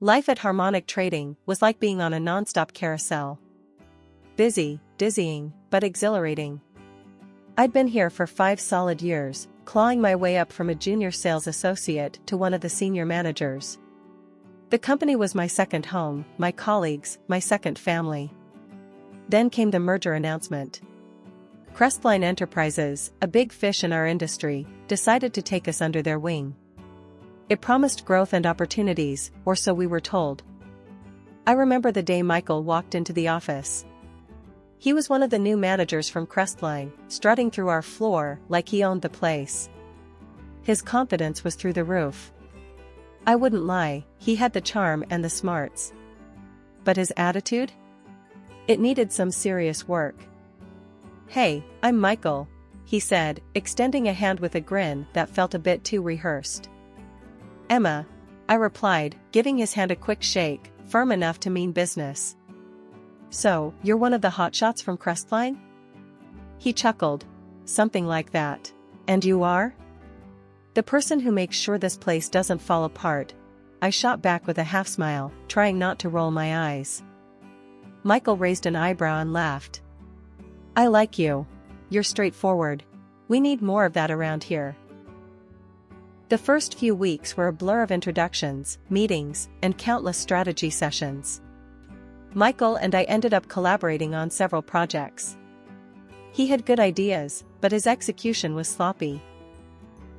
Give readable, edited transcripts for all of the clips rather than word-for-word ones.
Life at Harmonic Trading was like being on a non-stop carousel. Busy, dizzying, but exhilarating. I'd been here for 5 solid years, clawing my way up from a junior sales associate to one of the senior managers. The company was my second home, my colleagues, my second family. Then came the merger announcement. Crestline Enterprises, a big fish in our industry, decided to take us under their wing. It promised growth and opportunities, or so we were told. I remember the day Michael walked into the office. He was one of the new managers from Crestline, strutting through our floor like he owned the place. His confidence was through the roof. I wouldn't lie, he had the charm and the smarts. But his attitude? It needed some serious work. "Hey, I'm Michael," he said, extending a hand with a grin that felt a bit too rehearsed. "Emma," I replied, giving his hand a quick shake, firm enough to mean business. "So, you're one of the hotshots from Crestline?" He chuckled. "Something like that. And you are?" "The person who makes sure this place doesn't fall apart," I shot back with a half smile, trying not to roll my eyes. Michael raised an eyebrow and laughed. "I like you. You're straightforward. We need more of that around here." The first few weeks were a blur of introductions, meetings, and countless strategy sessions. Michael and I ended up collaborating on several projects. He had good ideas, but his execution was sloppy.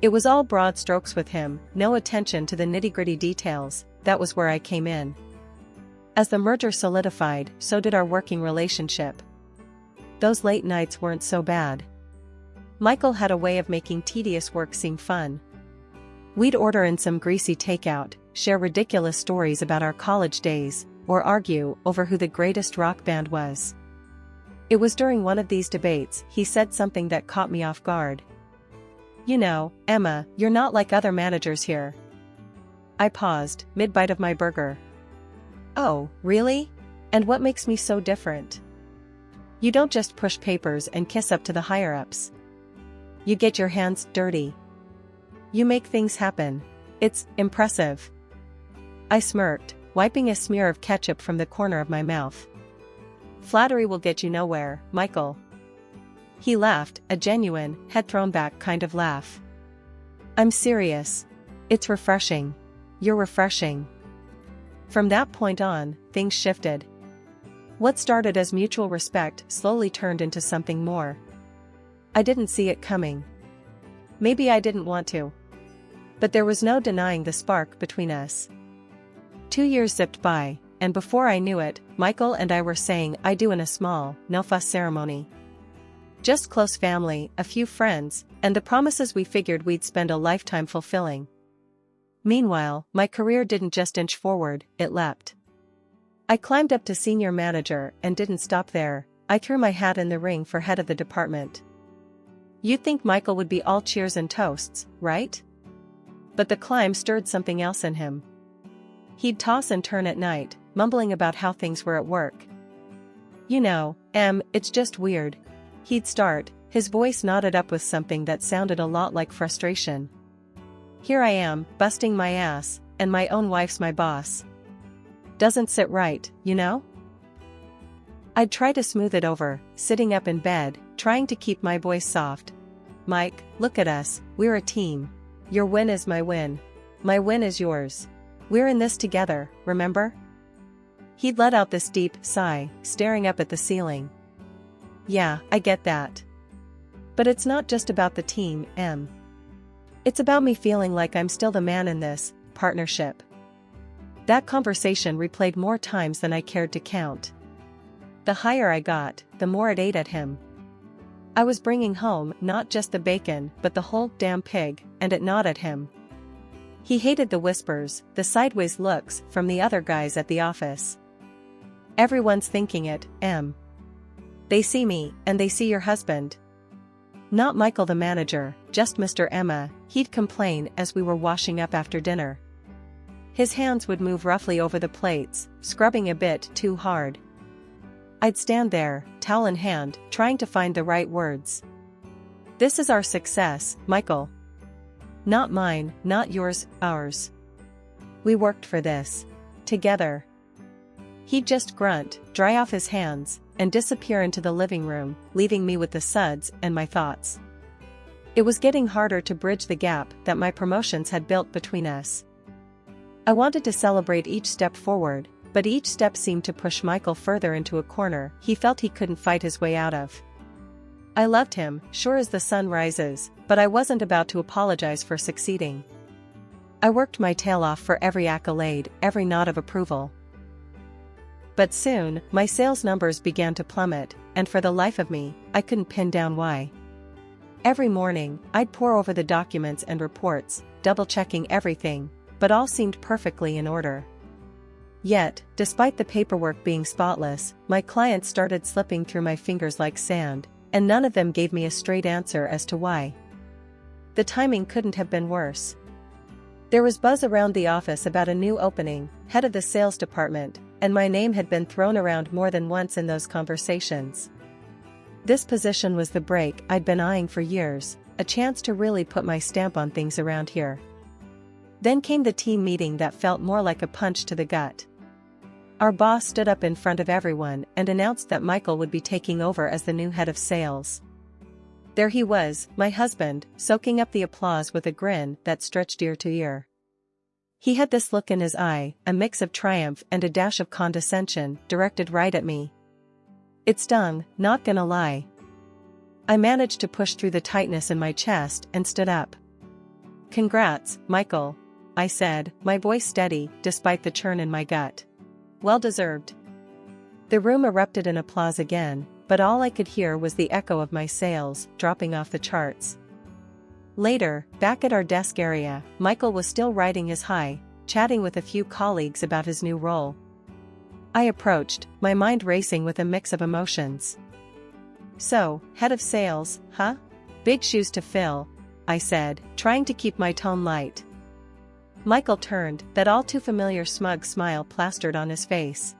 It was all broad strokes with him, no attention to the nitty-gritty details. That was where I came in. As the merger solidified, so did our working relationship. Those late nights weren't so bad. Michael had a way of making tedious work seem fun. We'd order in some greasy takeout, share ridiculous stories about our college days, or argue over who the greatest rock band was. It was during one of these debates he said something that caught me off guard. "You know, Emma, you're not like other managers here." I paused, mid-bite of my burger. "Oh, really? And what makes me so different?" "You don't just push papers and kiss up to the higher-ups. You get your hands dirty. You make things happen. It's impressive." I smirked, wiping a smear of ketchup from the corner of my mouth. "Flattery will get you nowhere, Michael." He laughed, a genuine, head-thrown-back kind of laugh. "I'm serious. It's refreshing. You're refreshing." From that point on, things shifted. What started as mutual respect slowly turned into something more. I didn't see it coming. Maybe I didn't want to. But there was no denying the spark between us. 2 years zipped by, and before I knew it, Michael and I were saying I do in a small, no-fuss ceremony. Just close family, a few friends, and the promises we figured we'd spend a lifetime fulfilling. Meanwhile, my career didn't just inch forward, it leapt. I climbed up to senior manager and didn't stop there. I threw my hat in the ring for head of the department. You'd think Michael would be all cheers and toasts, right? But the climb stirred something else in him. He'd toss and turn at night, mumbling about how things were at work. "You know, it's just weird." He'd start, his voice knotted up with something that sounded a lot like frustration. "Here I am, busting my ass, and my own wife's my boss. Doesn't sit right, you know?" I'd try to smooth it over, sitting up in bed, trying to keep my voice soft. "Mike, look at us, we're a team. Your win is my win. My win is yours. We're in this together, remember?" He'd let out this deep sigh, staring up at the ceiling. "Yeah, I get that. But it's not just about the team, Em. It's about me feeling like I'm still the man in this partnership." That conversation replayed more times than I cared to count. The higher I got, the more it ate at him. I was bringing home not just the bacon but the whole damn pig, and it gnawed at him. He hated the whispers, the sideways looks from the other guys at the office. "Everyone's thinking it, Em. They see me, and they see your husband." "Not Michael the manager, just Mr. Emma," he'd complain as we were washing up after dinner. His hands would move roughly over the plates, scrubbing a bit too hard. I'd stand there, towel in hand, trying to find the right words. "This is our success, Michael. Not mine, not yours, ours. We worked for this. Together. He'd just grunt, dry off his hands, and disappear into the living room, leaving me with the suds and my thoughts. It was getting harder to bridge the gap that my promotions had built between us. I wanted to celebrate each step forward, but each step seemed to push Michael further into a corner he felt he couldn't fight his way out of. I loved him, sure as the sun rises, but I wasn't about to apologize for succeeding. I worked my tail off for every accolade, every nod of approval. But soon, my sales numbers began to plummet, and for the life of me, I couldn't pin down why. Every morning, I'd pore over the documents and reports, double-checking everything, but all seemed perfectly in order. Yet, despite the paperwork being spotless, my clients started slipping through my fingers like sand, and none of them gave me a straight answer as to why. The timing couldn't have been worse. There was buzz around the office about a new opening, head of the sales department, and my name had been thrown around more than once in those conversations. This position was the break I'd been eyeing for years, a chance to really put my stamp on things around here. Then came the team meeting that felt more like a punch to the gut. Our boss stood up in front of everyone and announced that Michael would be taking over as the new head of sales. There he was, my husband, soaking up the applause with a grin that stretched ear to ear. He had this look in his eye, a mix of triumph and a dash of condescension, directed right at me. It stung, not gonna lie. I managed to push through the tightness in my chest and stood up. "Congrats, Michael," I said, my voice steady, despite the churn in my gut. "Well deserved." The room erupted in applause again, but all I could hear was the echo of my sales, dropping off the charts. Later, back at our desk area, Michael was still riding his high, chatting with a few colleagues about his new role. I approached, my mind racing with a mix of emotions. "So, head of sales, huh? Big shoes to fill," I said, trying to keep my tone light. Michael turned, that all too familiar smug smile plastered on his face.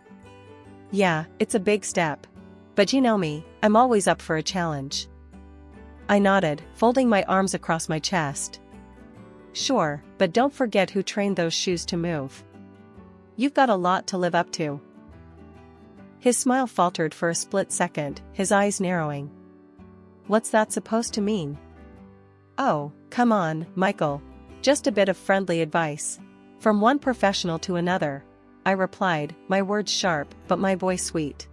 "Yeah, it's a big step. But you know me, I'm always up for a challenge." I nodded, folding my arms across my chest. "Sure, but don't forget who trained those shoes to move. You've got a lot to live up to." His smile faltered for a split second, his eyes narrowing. "What's that supposed to mean?" "Oh, come on, Michael. Just a bit of friendly advice. From one professional to another," I replied, my words sharp, but my voice sweet.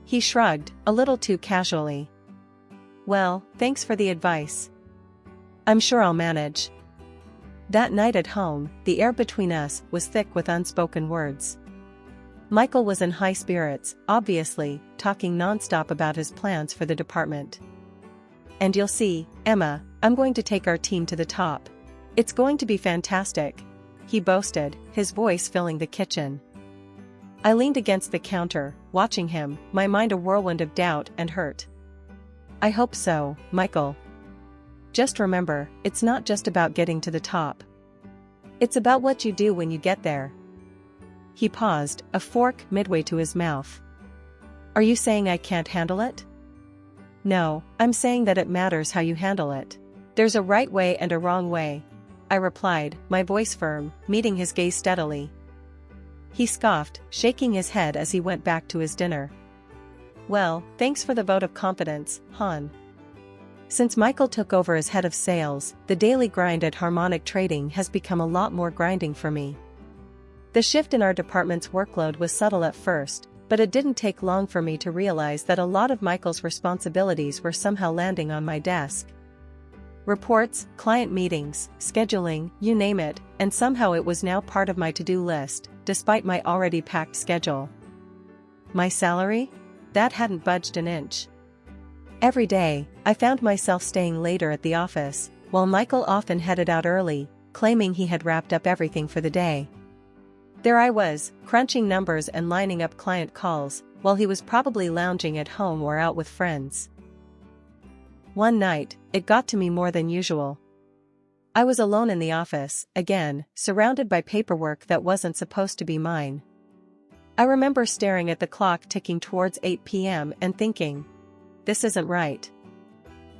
He shrugged, a little too casually. "Well, thanks for the advice. I'm sure I'll manage." That night at home, the air between us was thick with unspoken words. Michael was in high spirits, obviously, talking nonstop about his plans for the department. "And you'll see, Emma, I'm going to take our team to the top. It's going to be fantastic," he boasted, his voice filling the kitchen. I leaned against the counter, watching him, my mind a whirlwind of doubt and hurt. "I hope so, Michael. Just remember, it's not just about getting to the top. It's about what you do when you get there." He paused, a fork midway to his mouth. "Are you saying I can't handle it?" "No, I'm saying that it matters how you handle it. There's a right way and a wrong way," I replied, my voice firm, meeting his gaze steadily. He scoffed, shaking his head as he went back to his dinner. "Well, thanks for the vote of confidence, hon." Since Michael took over as head of sales, the daily grind at Harmonic Trading has become a lot more grinding for me. The shift in our department's workload was subtle at first, but it didn't take long for me to realize that a lot of Michael's responsibilities were somehow landing on my desk. Reports, client meetings, scheduling, you name it, and somehow it was now part of my to-do list, despite my already packed schedule. My salary? That hadn't budged an inch. Every day, I found myself staying later at the office, while Michael often headed out early, claiming he had wrapped up everything for the day. There I was, crunching numbers and lining up client calls, while he was probably lounging at home or out with friends. One night, it got to me more than usual. I was alone in the office, again, surrounded by paperwork that wasn't supposed to be mine. I remember staring at the clock ticking towards 8 p.m. and thinking, this isn't right.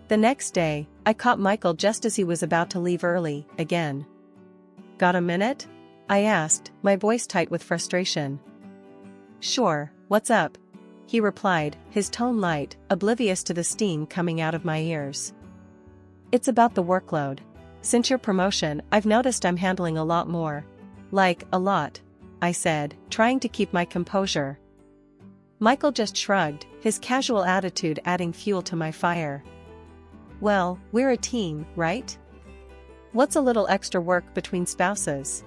The next day, I caught Michael just as he was about to leave early, again. "Got a minute?" I asked, my voice tight with frustration. Sure, what's up? He replied, his tone light, oblivious to the steam coming out of my ears. It's about the workload. Since your promotion, I've noticed I'm handling a lot more. Like, a lot, I said, trying to keep my composure. Michael just shrugged, his casual attitude adding fuel to my fire. Well, we're a team, right? What's a little extra work between spouses?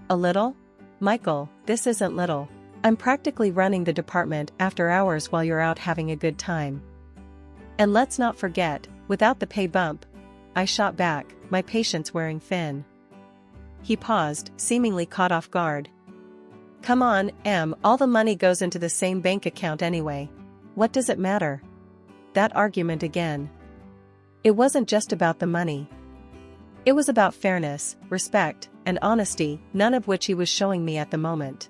A little? Michael, this isn't little. I'm practically running the department after hours while you're out having a good time. And let's not forget, without the pay bump, I shot back, my patience wearing thin. He paused, seemingly caught off guard. Come on, Em, all the money goes into the same bank account anyway. What does it matter? That argument again. It wasn't just about the money. It was about fairness, respect, and honesty, none of which he was showing me at the moment.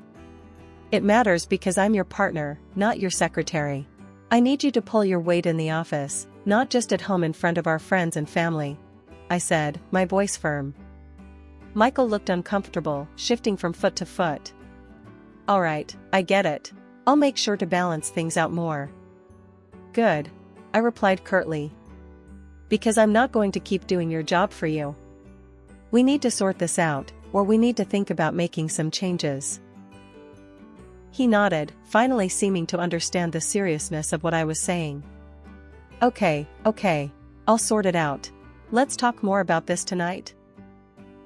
It matters because I'm your partner, not your secretary. I need you to pull your weight in the office, not just at home in front of our friends and family, I said, my voice firm. Michael looked uncomfortable, shifting from foot to foot. All right, I get it. I'll make sure to balance things out more. Good, I replied curtly. Because I'm not going to keep doing your job for you. We need to sort this out, or we need to think about making some changes. He nodded, finally seeming to understand the seriousness of what I was saying. Okay, I'll sort it out. Let's talk more about this tonight.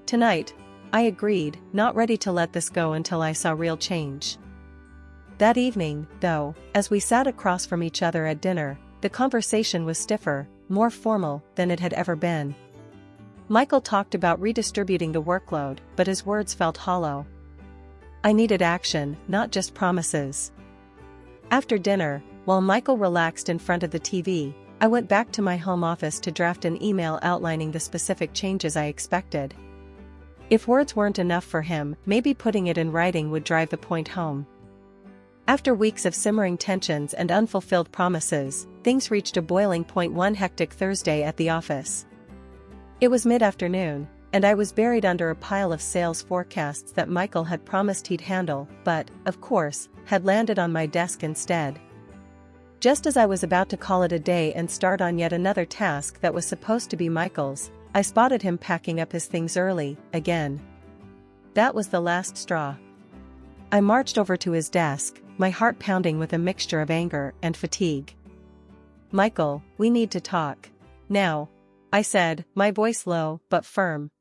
Tonight, I agreed, not ready to let this go until I saw real change. That evening, though, as we sat across from each other at dinner, the conversation was stiffer, more formal than it had ever been. Michael talked about redistributing the workload, but his words felt hollow. I needed action, not just promises. After dinner, while Michael relaxed in front of the TV, I went back to my home office to draft an email outlining the specific changes I expected. If words weren't enough for him, maybe putting it in writing would drive the point home. After weeks of simmering tensions and unfulfilled promises, things reached a boiling point one hectic Thursday at the office. It was mid-afternoon, and I was buried under a pile of sales forecasts that Michael had promised he'd handle, but, of course, had landed on my desk instead. Just as I was about to call it a day and start on yet another task that was supposed to be Michael's, I spotted him packing up his things early, again. That was the last straw. I marched over to his desk, my heart pounding with a mixture of anger and fatigue. Michael, we need to talk. Now, I said, my voice low but firm.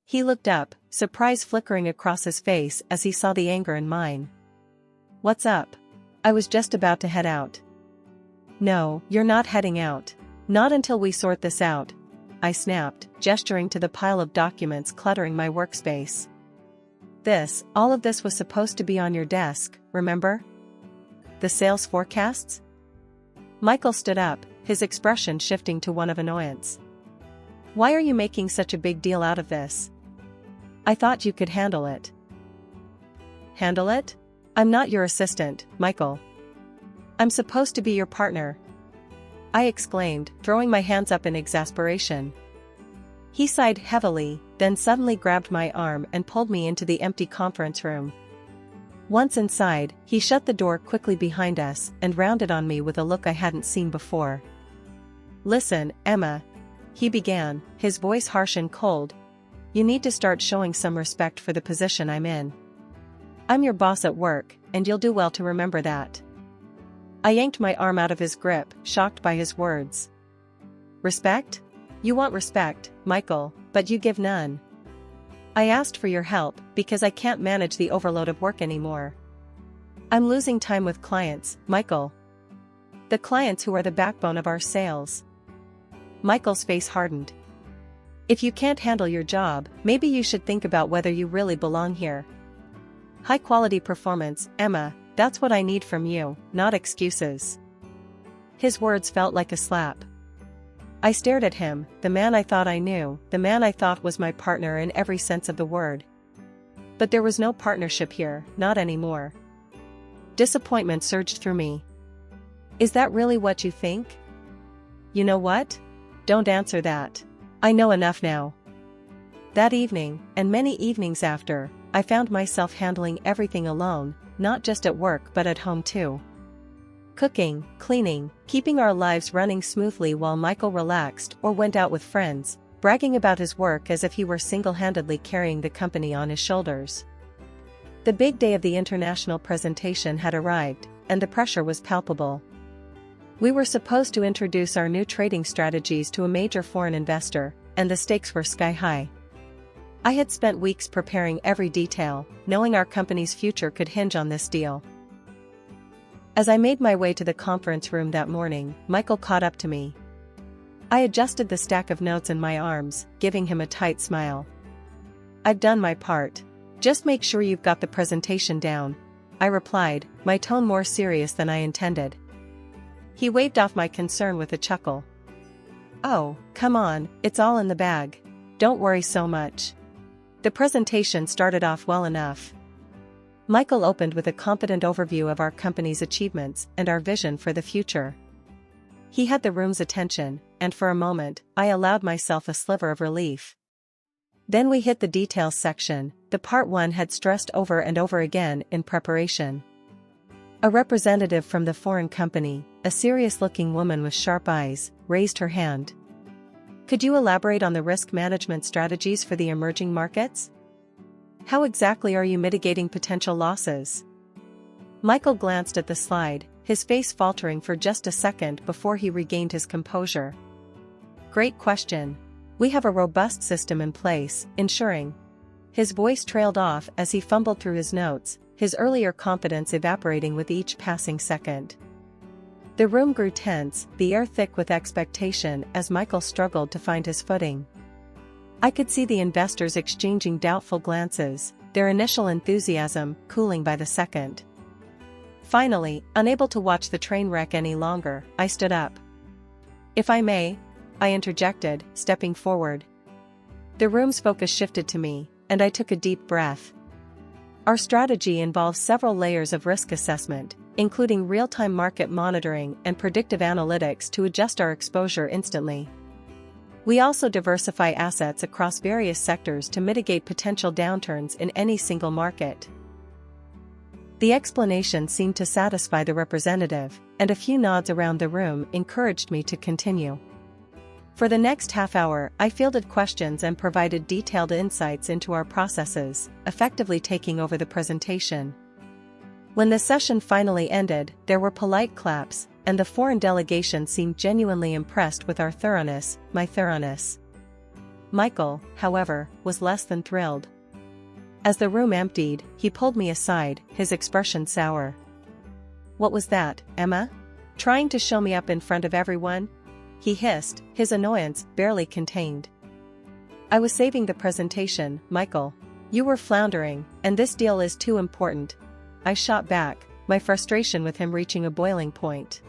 He looked up, surprise flickering across his face as he saw the anger in mine. What's up? I was just about to head out. No, you're not heading out. Not until we sort this out, I snapped, gesturing to the pile of documents cluttering my workspace. All of this was supposed to be on your desk, remember? The sales forecasts? Michael stood up, his expression shifting to one of annoyance. Why are you making such a big deal out of this? I thought you could handle it. Handle it? I'm not your assistant, Michael. I'm supposed to be your partner. I exclaimed, throwing my hands up in exasperation. He sighed heavily, then suddenly grabbed my arm and pulled me into the empty conference room. Once inside, he shut the door quickly behind us and rounded on me with a look I hadn't seen before. Listen, Emma, he began, his voice harsh and cold. You need to start showing some respect for the position I'm in. I'm your boss at work, and you'll do well to remember that. I yanked my arm out of his grip, shocked by his words. Respect? You want respect, Michael, but you give none. I asked for your help because I can't manage the overload of work anymore. I'm losing time with clients, Michael. The clients who are the backbone of our sales. Michael's face hardened. If you can't handle your job, maybe you should think about whether you really belong here. High-quality performance, Emma, that's what I need from you, not excuses. His words felt like a slap. I stared at him, the man I thought I knew, the man I thought was my partner in every sense of the word. But there was no partnership here, not anymore. Disappointment surged through me. Is that really what you think? You know what? Don't answer that. I know enough now. That evening, and many evenings after, I found myself handling everything alone, not just at work but at home too. Cooking, cleaning, keeping our lives running smoothly while Michael relaxed or went out with friends, bragging about his work as if he were single-handedly carrying the company on his shoulders. The big day of the international presentation had arrived, and the pressure was palpable. We were supposed to introduce our new trading strategies to a major foreign investor, and the stakes were sky high. I had spent weeks preparing every detail, knowing our company's future could hinge on this deal. As I made my way to the conference room that morning, Michael caught up to me. I adjusted the stack of notes in my arms, giving him a tight smile. "I've done my part. Just make sure you've got the presentation down," I replied, my tone more serious than I intended. He waved off my concern with a chuckle. "Oh, come on, it's all in the bag. Don't worry so much." The presentation started off well enough. Michael opened with a confident overview of our company's achievements and our vision for the future. He had the room's attention, and for a moment, I allowed myself a sliver of relief. Then we hit the details section, the part one had stressed over and over again in preparation. A representative from the foreign company, a serious-looking woman with sharp eyes, raised her hand. "Could you elaborate on the risk management strategies for the emerging markets? How exactly are you mitigating potential losses?" Michael glanced at the slide, his face faltering for just a second before he regained his composure. "Great question. We have a robust system in place, ensuring..." His voice trailed off as he fumbled through his notes, his earlier confidence evaporating with each passing second. The room grew tense, the air thick with expectation as Michael struggled to find his footing. I could see the investors exchanging doubtful glances, their initial enthusiasm cooling by the second. Finally, unable to watch the train wreck any longer, I stood up. "If I may," I interjected, stepping forward. The room's focus shifted to me, and I took a deep breath. Our strategy involves several layers of risk assessment, including real-time market monitoring and predictive analytics to adjust our exposure instantly. We also diversify assets across various sectors to mitigate potential downturns in any single market. The explanation seemed to satisfy the representative, and a few nods around the room encouraged me to continue. For the next half hour, I fielded questions and provided detailed insights into our processes, effectively taking over the presentation. When the session finally ended, there were polite claps, and the foreign delegation seemed genuinely impressed with our thoroughness, my thoroughness. Michael, however, was less than thrilled. As the room emptied, he pulled me aside, his expression sour. "What was that, Emma? Trying to show me up in front of everyone?" he hissed, his annoyance barely contained. "I was saving the presentation, Michael. You were floundering, and this deal is too important," I shot back, my frustration with him reaching a boiling point.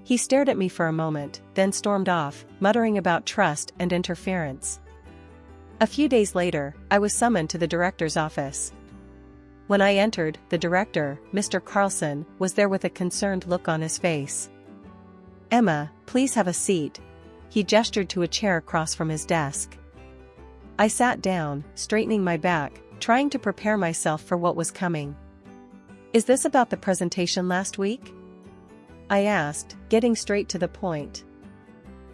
He stared at me for a moment, then stormed off, muttering about trust and interference. A few days later, I was summoned to the director's office. When I entered, the director, Mr. Carlson, was there with a concerned look on his face. "Emma, please have a seat." He gestured to a chair across from his desk. I sat down, straightening my back, trying to prepare myself for what was coming. "Is this about the presentation last week?" I asked, getting straight to the point.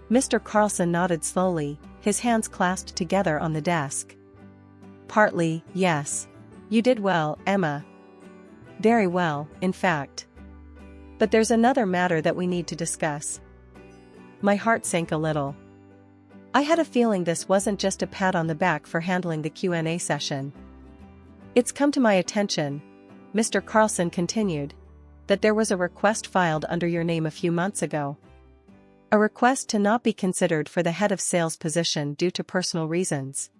Mr. Carlson nodded slowly, his hands clasped together on the desk. "Partly, yes. You did well, Emma. Very well, in fact. But there's another matter that we need to discuss." My heart sank a little. I had a feeling this wasn't just a pat on the back for handling the Q&A session. "It's come to my attention," Mr. Carlson continued, "that there was a request filed under your name a few months ago. A request to not be considered for the head of sales position due to personal reasons.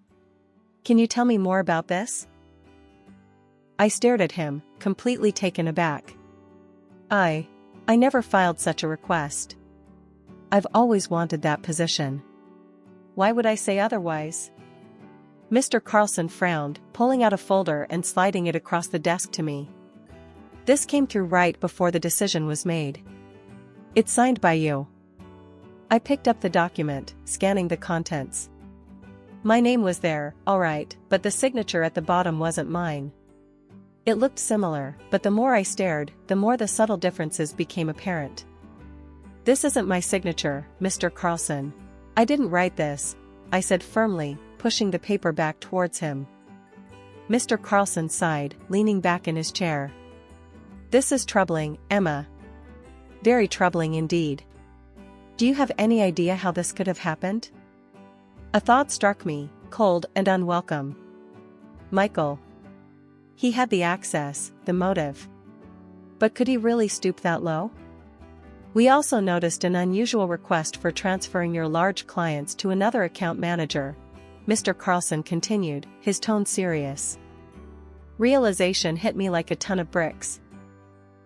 Can you tell me more about this?" I stared at him, completely taken aback. I never filed such a request. I've always wanted that position. Why would I say otherwise?" Mr. Carlson frowned, pulling out a folder and sliding it across the desk to me. "This came through right before the decision was made. It's signed by you." I picked up the document, scanning the contents. My name was there, alright, but the signature at the bottom wasn't mine. It looked similar, but the more I stared, the more the subtle differences became apparent. This isn't my signature, Mr. Carlson. I didn't write this, I said firmly, pushing the paper back towards him. Mr. Carlson sighed, leaning back in his chair. This is troubling, Emma. Very troubling indeed. Do you have any idea how this could have happened? A thought struck me, cold and unwelcome. Michael. He had the access, the motive. But could he really stoop that low? We also noticed an unusual request for transferring your large clients to another account manager, Mr. Carlson continued, his tone serious. Realization hit me like a ton of bricks.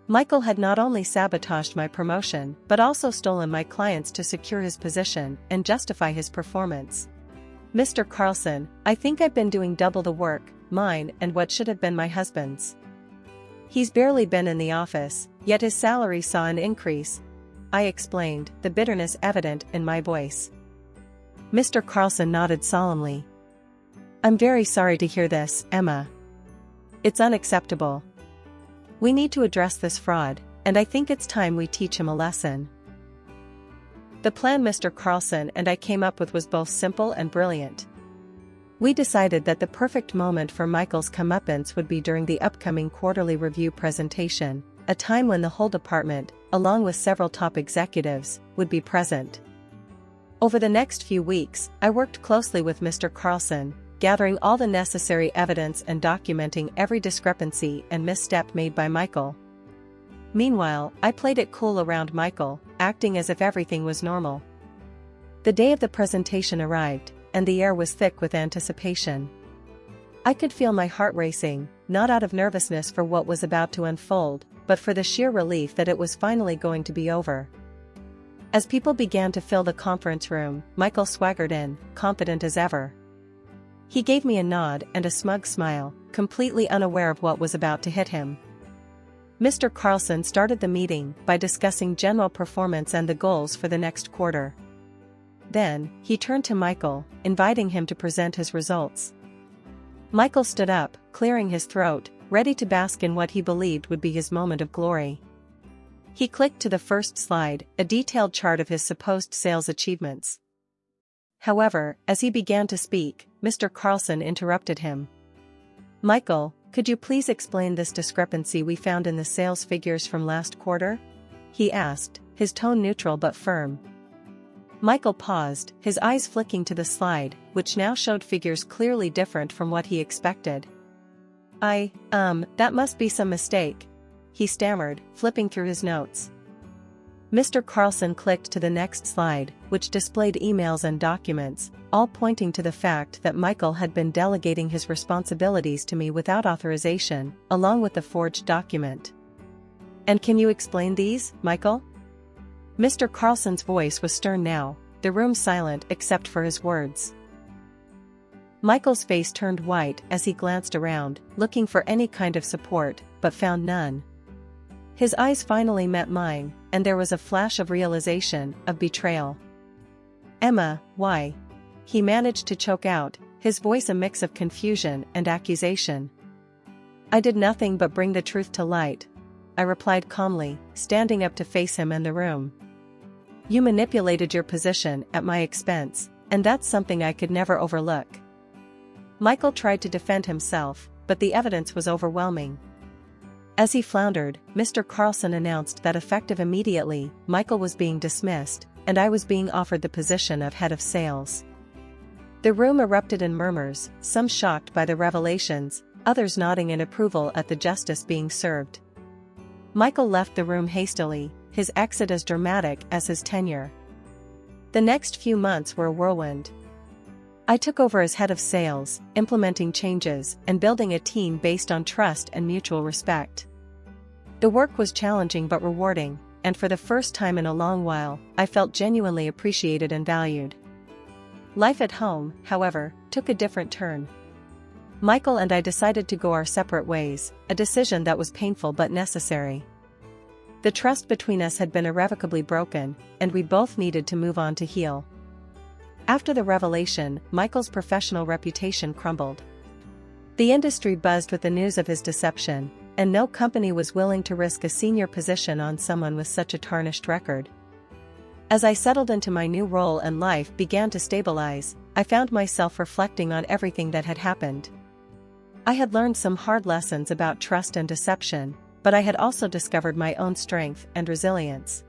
Michael had not only sabotaged my promotion but also stolen my clients to secure his position and justify his performance. Mr. Carlson, I think I've been doing double the work, mine and what should have been my husband's. He's barely been in the office, yet his salary saw an increase, I explained, the bitterness evident in my voice. Mr. Carlson nodded solemnly. I'm very sorry to hear this, Emma. It's unacceptable. We need to address this fraud, and I think it's time we teach him a lesson. The plan Mr. Carlson and I came up with was both simple and brilliant. We decided that the perfect moment for Michael's comeuppance would be during the upcoming quarterly review presentation, a time when the whole department, along with several top executives, would be present. Over the next few weeks, I worked closely with Mr. Carlson, gathering all the necessary evidence and documenting every discrepancy and misstep made by Michael. Meanwhile, I played it cool around Michael, acting as if everything was normal. The day of the presentation arrived, and the air was thick with anticipation. I could feel my heart racing, not out of nervousness for what was about to unfold, but for the sheer relief that it was finally going to be over. As people began to fill the conference room, Michael swaggered in, confident as ever. He gave me a nod and a smug smile, completely unaware of what was about to hit him. Mr. Carlson started the meeting by discussing general performance and the goals for the next quarter. Then, he turned to Michael, inviting him to present his results. Michael stood up, clearing his throat, ready to bask in what he believed would be his moment of glory. He clicked to the first slide, a detailed chart of his supposed sales achievements. However, as he began to speak, Mr. Carlson interrupted him. Michael, could you please explain this discrepancy we found in the sales figures from last quarter? He asked, his tone neutral but firm. Michael paused, his eyes flicking to the slide, which now showed figures clearly different from what he expected. That must be some mistake, he stammered, flipping through his notes. Mr. Carlson clicked to the next slide, which displayed emails and documents, all pointing to the fact that Michael had been delegating his responsibilities to me without authorization, along with the forged document. And can you explain these, Michael? Mr. Carlson's voice was stern now, the room silent except for his words. Michael's face turned white as he glanced around, looking for any kind of support, but found none. His eyes finally met mine, and there was a flash of realization, of betrayal. Emma, why? He managed to choke out, his voice a mix of confusion and accusation. I did nothing but bring the truth to light, I replied calmly, standing up to face him and the room. You manipulated your position at my expense, and that's something I could never overlook. Michael tried to defend himself, but the evidence was overwhelming. As he floundered, Mr. Carlson announced that effective immediately, Michael was being dismissed, and I was being offered the position of head of sales. The room erupted in murmurs, some shocked by the revelations, others nodding in approval at the justice being served. Michael left the room hastily, his exit as dramatic as his tenure. The next few months were a whirlwind. I took over as head of sales, implementing changes and building a team based on trust and mutual respect. The work was challenging but rewarding, and for the first time in a long while, I felt genuinely appreciated and valued. Life at home, however, took a different turn. Michael and I decided to go our separate ways, a decision that was painful but necessary. The trust between us had been irrevocably broken, and we both needed to move on to heal. After the revelation, Michael's professional reputation crumbled. The industry buzzed with the news of his deception, and no company was willing to risk a senior position on someone with such a tarnished record. As I settled into my new role and life began to stabilize, I found myself reflecting on everything that had happened. I had learned some hard lessons about trust and deception, but I had also discovered my own strength and resilience.